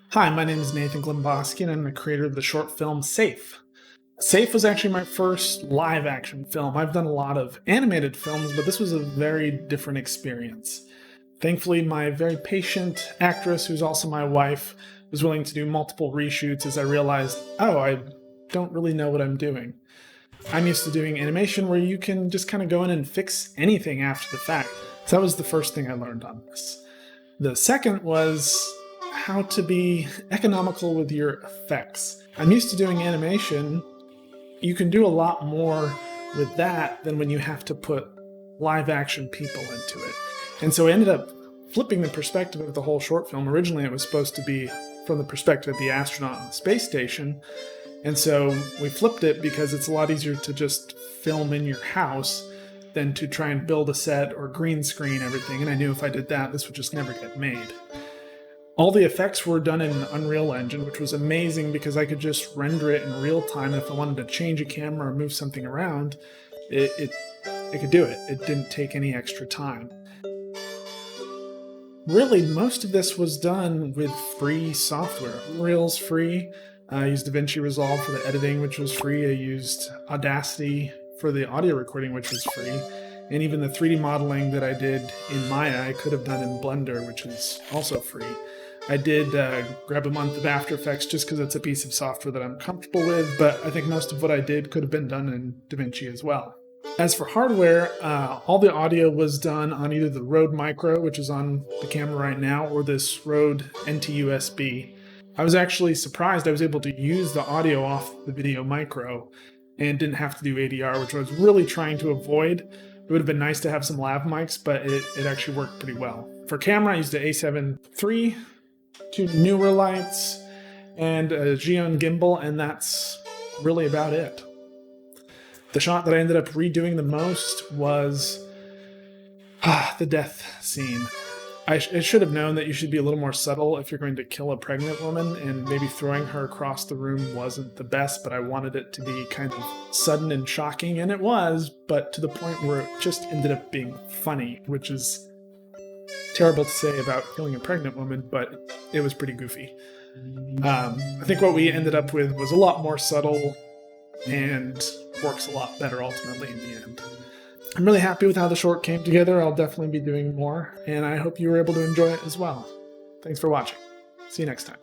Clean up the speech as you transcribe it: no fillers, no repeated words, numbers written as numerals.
Hi, my name is Nathan Glimboski, and I'm the creator of the short film Safe. Safe was actually my first live action film. I've done a lot of animated films, but this was a very different experience. Thankfully, my very patient actress, who's also my wife, was willing to do multiple reshoots as I realized, oh, I don't really know what I'm doing. I'm used to doing animation where you can just kind of go in and fix anything after the fact. So that was the first thing I learned on this. The second was how to be economical with your effects. I'm used to doing animation. You can do a lot more with that than when you have to put live action people into it. And so I ended up flipping the perspective of the whole short film. Originally it was supposed to be from the perspective of the astronaut on the space station. And so we flipped it because it's a lot easier to just film in your house than to try and build a set or green screen everything. And I knew if I did that, this would just never get made. All the effects were done in Unreal Engine, which was amazing because I could just render it in real time. If I wanted to change a camera or move something around, it could do it. It didn't take any extra time. Really, most of this was done with free software. Unreal's free. I used Davinci Resolve for the editing, which was free. I used Audacity for the audio recording, which was free. And even the 3D modeling that I did in Maya, I could have done in Blender, which is also free. I did grab a month of After Effects just because it's a piece of software that I'm comfortable with, but I think most of what I did could have been done in DaVinci as well. As for hardware, all the audio was done on either the Rode Micro, which is on the camera right now, or this Rode NT-USB. I was actually surprised I was able to use the audio off the VideoMicro and didn't have to do ADR, which I was really trying to avoid. It would have been nice to have some lav mics, but it actually worked pretty well. For camera, I used the A7III, 2 Neweer lights, and a Xeon gimbal, and that's really about it. The shot that I ended up redoing the most was the death scene. I should have known that you should be a little more subtle if you're going to kill a pregnant woman, and maybe throwing her across the room wasn't the best, but I wanted it to be kind of sudden and shocking, and it was, but to the point where it just ended up being funny, which is terrible to say about killing a pregnant woman, but it was pretty goofy. I think what we ended up with was a lot more subtle and works a lot better ultimately in the end. I'm really happy with how the short came together. I'll definitely be doing more, and I hope you were able to enjoy it as well. Thanks for watching. See you next time.